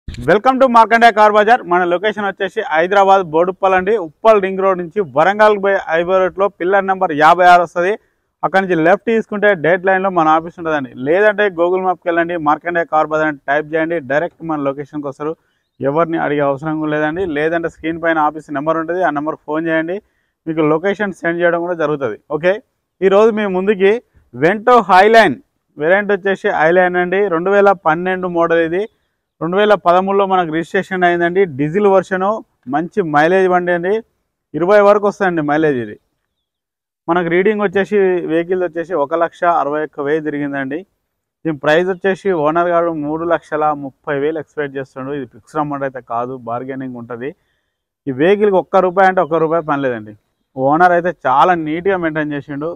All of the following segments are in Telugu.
Welcome to Markande car bazaar. మన లొకేషన్ వచ్చేసి హైదరాబాద్ బోడుప్పల్ అండి. ఉప్పల్ రింగ్ రోడ్ నుంచి వరంగల్ బై హైవే రోడ్లో పిల్లర్ నెంబర్ 56 వస్తుంది. అక్కడ నుంచి లెఫ్ట్ తీసుకుంటే డేట్ లైన్లో మన ఆఫీస్ ఉంటుందండి. లేదంటే గూగుల్ మ్యాప్కి వెళ్ళండి, మార్కండే కార్ బజార్ అని టైప్ చేయండి, డైరెక్ట్ మన లొకేషన్కి వస్తారు. ఎవరిని అడిగే అవసరం లేదండి. లేదంటే స్క్రీన్ పైన ఆఫీస్ నెంబర్ ఉంటుంది, ఆ నెంబర్ ఫోన్ చేయండి, మీకు లొకేషన్ సెండ్ చేయడం కూడా జరుగుతుంది. ఓకే, ఈరోజు మీ ముందుకి వెంటో హైలైన్ వేరియంట్ వచ్చేసి హైలైన్ అండి. 2012 మోడల్ ఇది. 2013లో మనకు రిజిస్ట్రేషన్ అయిందండి. డీజిల్ వర్షను, మంచి మైలేజ్ బండి అండి. 20 వరకు వస్తుందండి మైలేజ్. ఇది మనకు రీడింగ్ వచ్చేసి వెహికల్ వచ్చేసి 1,61,000 తిరిగిందండి. దీని ప్రైస్ వచ్చేసి ఓనర్ గారు 3,30,000 ఎక్స్పెక్ట్ చేస్తుండ్రు. ఇది ఫిక్స్డ్ అమౌంట్ అయితే కాదు, బార్గెనింగ్ ఉంటుంది. ఈ వెహికల్కి ₹1 అంటే ₹1 పని లేదండి. ఓనర్ అయితే చాలా నీట్గా మెయింటైన్ చేసిండు.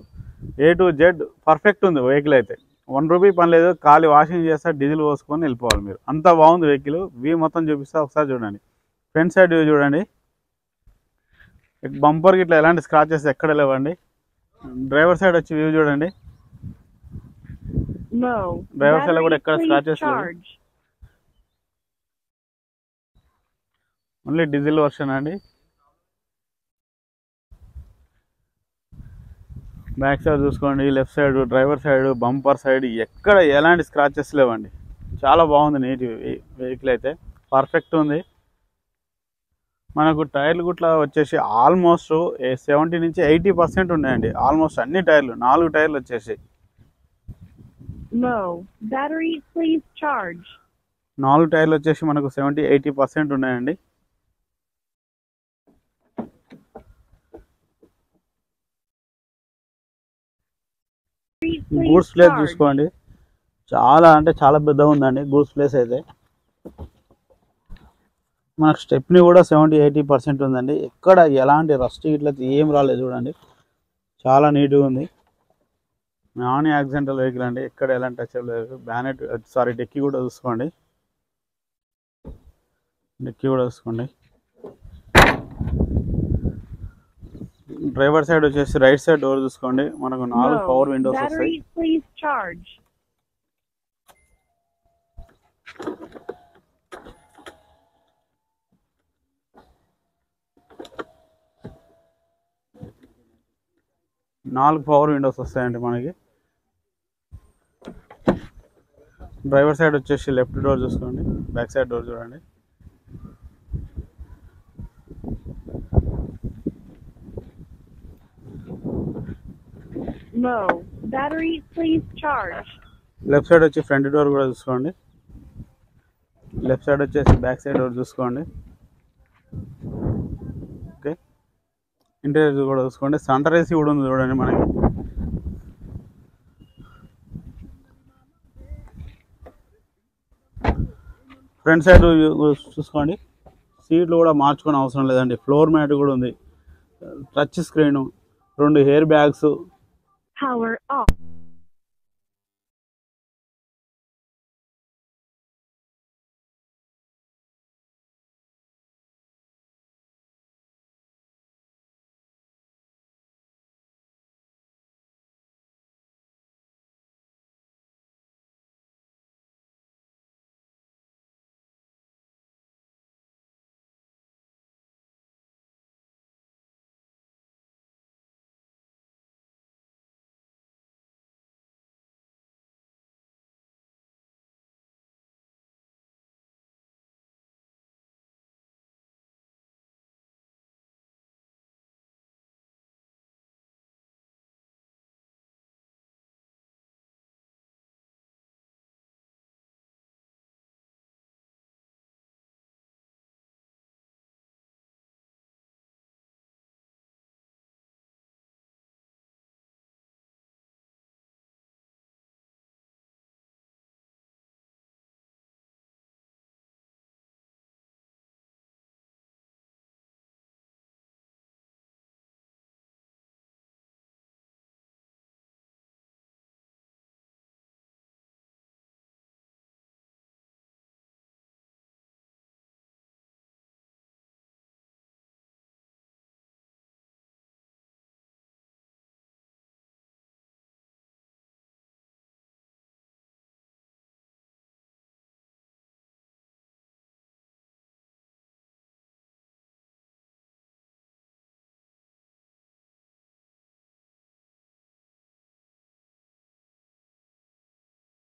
A to Z పర్ఫెక్ట్ ఉంది వెహికల్ అయితే. ₹1 పని లేదు. ఖాళీ వాషింగ్ చేస్తా, డీజిల్ పోసుకొని వెళ్ళిపోవాలి మీరు. అంత బాగుంది వెహికల్. వ్యూ మొత్తం చూపిస్తా, ఒకసారి చూడండి. ఫ్రంట్ సైడ్ వ్యూ చూడండి. బంపర్కి ఇట్లా ఎలాంటి స్క్రాచెస్ ఎక్కడ లేవండి. డ్రైవర్ సైడ్ వచ్చి వ్యూ చూడండి. డ్రైవర్ సైడ్ కూడా ఎక్కడ స్క్రాచెస్ లేవు. ఓన్లీ డీజిల్ వర్షన్ అండి. బ్యాక్ సైడ్ చూసుకోండి, left side, driver side, bumper side ఎక్కడ ఎలాంటి స్క్రాచెస్ లేవండి. చాలా బాగుంది నీట్ వెహికల్ అయితే, పర్ఫెక్ట్ ఉంది. మనకు టైర్లు గుట్లా వచ్చేసి ఆల్మోస్ట్ 70 నుంచి 80% ఉన్నాయండి. ఆల్మోస్ట్ అన్ని టైర్లు, 4 టైర్లు వచ్చేసి 4 టైర్లు వచ్చేసి మనకు 70-80% ఉన్నాయండి. గూడ్స్ ప్లేస్ చూసుకోండి, చాలా అంటే చాలా పెద్దగా ఉందండి గూడ్స్ ప్లేస్ అయితే. మనకు స్టెప్ని కూడా 70-80% ఉందండి. ఎక్కడ ఎలాంటి రస్ట్ ఇట్లా ఏం రాలేదు చూడండి. చాలా నీట్గా ఉంది. నాన్ యాక్సిడెంటల్ వెహికల్ అండి, ఎక్కడ ఎలాంటి టచ్ లేదు. బ్యానెట్ డిక్కీ కూడా చూసుకోండి. డ్రైవర్ సైడ్ వచ్చేసి రైట్ సైడ్ డోర్ చూసుకోండి. మనకు 4 పవర్ విండోస్ వస్తాయి. వస్తాయండి మనకి. డ్రైవర్ సైడ్ వచ్చేసి లెఫ్ట్ డోర్ చూసుకోండి. బ్యాక్ సైడ్ డోర్ చూడండి. లెఫ్ట్ సైడ్ వచ్చి ఫ్రంట్ డోర్ కూడా చూసుకోండి. లెఫ్ట్ సైడ్ వచ్చేసి బ్యాక్ సైడ్ డోర్ చూసుకోండి. ఓకే, ఇంటీరియర్ కూడా చూసుకోండి. సెంటర్ ఏసీ కూడా ఉంది చూడండి మనకి. ఫ్రంట్ సైడ్ చూసుకోండి. సీట్లు కూడా మార్చుకునే అవసరం లేదండి. ఫ్లోర్ మ్యాట్ కూడా ఉంది. Touch screen, 2 air bags.